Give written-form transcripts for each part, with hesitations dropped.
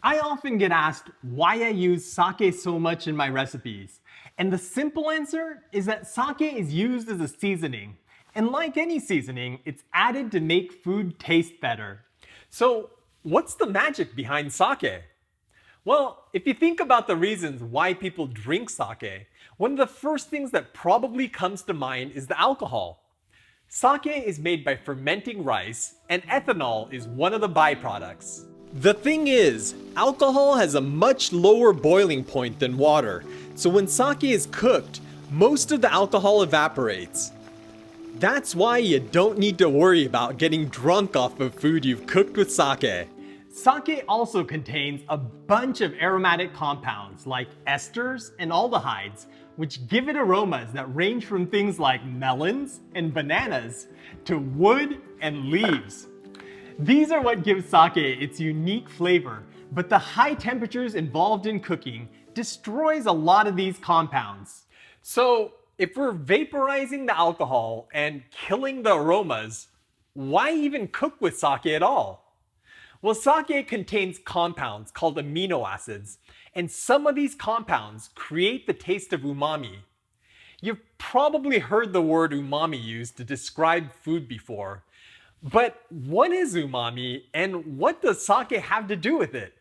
I often get asked why I use sake so much in my recipes. And the simple answer is that sake is used as a seasoning. And like any seasoning, it's added to make food taste better. So, what's the magic behind sake? Well, if you think about the reasons why people drink sake, one of the first things that probably comes to mind is the alcohol. Sake is made by fermenting rice, and ethanol is one of the byproducts. The thing is, alcohol has a much lower boiling point than water, so when sake is cooked, most of the alcohol evaporates. That's why you don't need to worry about getting drunk off of food you've cooked with sake. Sake also contains a bunch of aromatic compounds like esters and aldehydes, which give it aromas that range from things like melons and bananas to wood and leaves. These are what gives sake its unique flavor, but the high temperatures involved in cooking destroys a lot of these compounds. So, if we're vaporizing the alcohol and killing the aromas, why even cook with sake at all? Well, sake contains compounds called amino acids, and some of these compounds create the taste of umami. You've probably heard the word umami used to describe food before, but what is umami and what does sake have to do with it?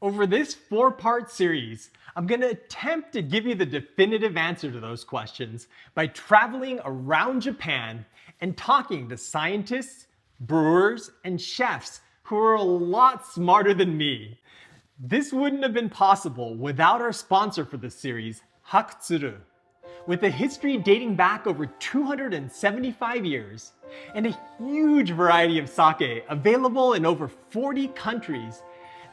Over this 4-part series, I'm going to attempt to give you the definitive answer to those questions by traveling around Japan and talking to scientists, brewers, and chefs who are a lot smarter than me. This wouldn't have been possible without our sponsor for this series, Hakutsuru. With a history dating back over 275 years and a huge variety of sake available in over 40 countries,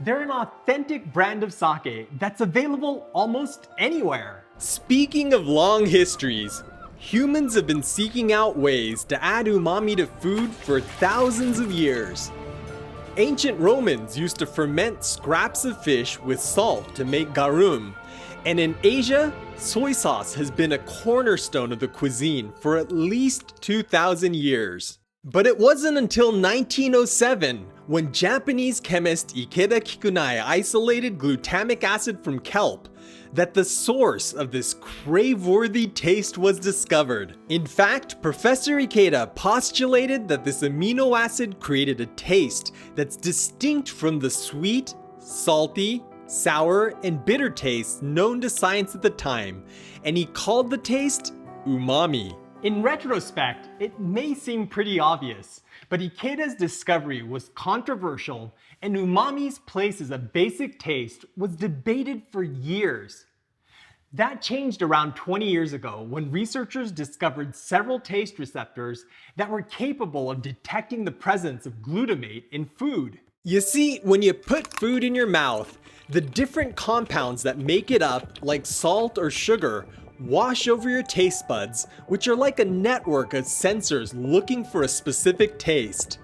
they're an authentic brand of sake that's available almost anywhere. Speaking of long histories, humans have been seeking out ways to add umami to food for thousands of years. Ancient Romans used to ferment scraps of fish with salt to make garum, and in Asia, soy sauce has been a cornerstone of the cuisine for at least 2,000 years. But it wasn't until 1907 when Japanese chemist Ikeda Kikunai isolated glutamic acid from kelp that the source of this crave-worthy taste was discovered. In fact, Professor Ikeda postulated that this amino acid created a taste that's distinct from the sweet, salty, sour, and bitter tastes known to science at the time, and he called the taste umami. In retrospect, it may seem pretty obvious, but Ikeda's discovery was controversial, and umami's place as a basic taste was debated for years. That changed around 20 years ago when researchers discovered several taste receptors that were capable of detecting the presence of glutamate in food. You see, when you put food in your mouth, the different compounds that make it up, like salt or sugar, wash over your taste buds, which are like a network of sensors looking for a specific taste.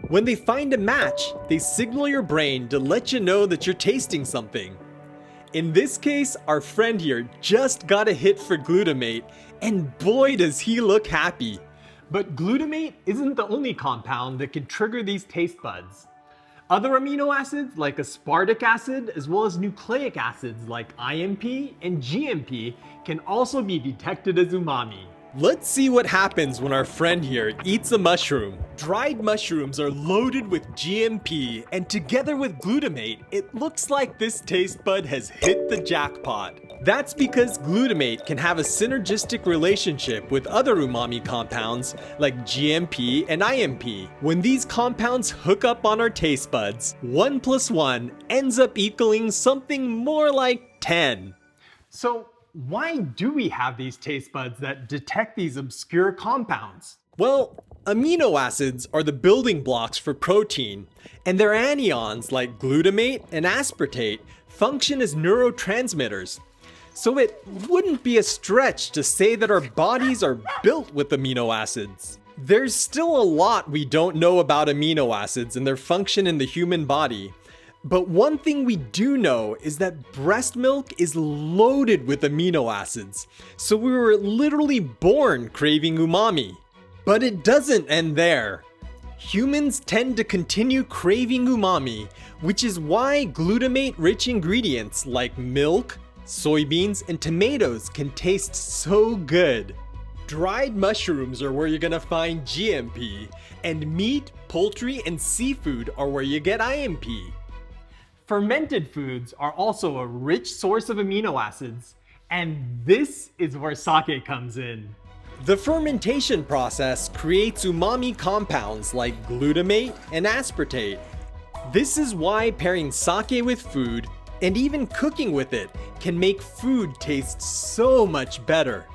When they find a match, they signal your brain to let you know that you're tasting something. In this case, our friend here just got a hit for glutamate, and boy does he look happy. But glutamate isn't the only compound that can trigger these taste buds. Other amino acids like aspartic acid as well as nucleic acids like IMP and GMP can also be detected as umami. Let's see what happens when our friend here eats a mushroom. Dried mushrooms are loaded with GMP, and together with glutamate, it looks like this taste bud has hit the jackpot. That's because glutamate can have a synergistic relationship with other umami compounds like GMP and IMP. When these compounds hook up on our taste buds, 1 + 1 ends up equaling something more like 10. So why do we have these taste buds that detect these obscure compounds? Well, amino acids are the building blocks for protein, and their anions like glutamate and aspartate function as neurotransmitters. So it wouldn't be a stretch to say that our bodies are built with amino acids. There's still a lot we don't know about amino acids and their function in the human body. But one thing we do know is that breast milk is loaded with amino acids, so we were literally born craving umami. But it doesn't end there. Humans tend to continue craving umami, which is why glutamate-rich ingredients like milk, soybeans, and tomatoes can taste so good. Dried mushrooms are where you're gonna find GMP, and meat, poultry, and seafood are where you get IMP. Fermented foods are also a rich source of amino acids, and this is where sake comes in. The fermentation process creates umami compounds like glutamate and aspartate. This is why pairing sake with food, and even cooking with it, can make food taste so much better.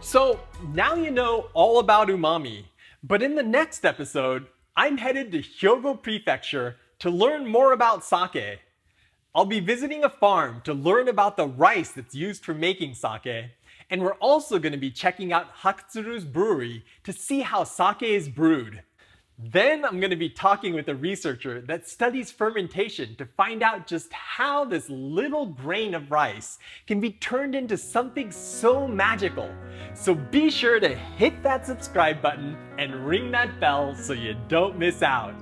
So now you know all about umami, but in the next episode, I'm headed to Hyogo Prefecture to learn more about sake. I'll be visiting a farm to learn about the rice that's used for making sake, and we're also going to be checking out Hakutsuru's brewery to see how sake is brewed. Then I'm going to be talking with a researcher that studies fermentation to find out just how this little grain of rice can be turned into something so magical. So be sure to hit that subscribe button and ring that bell so you don't miss out.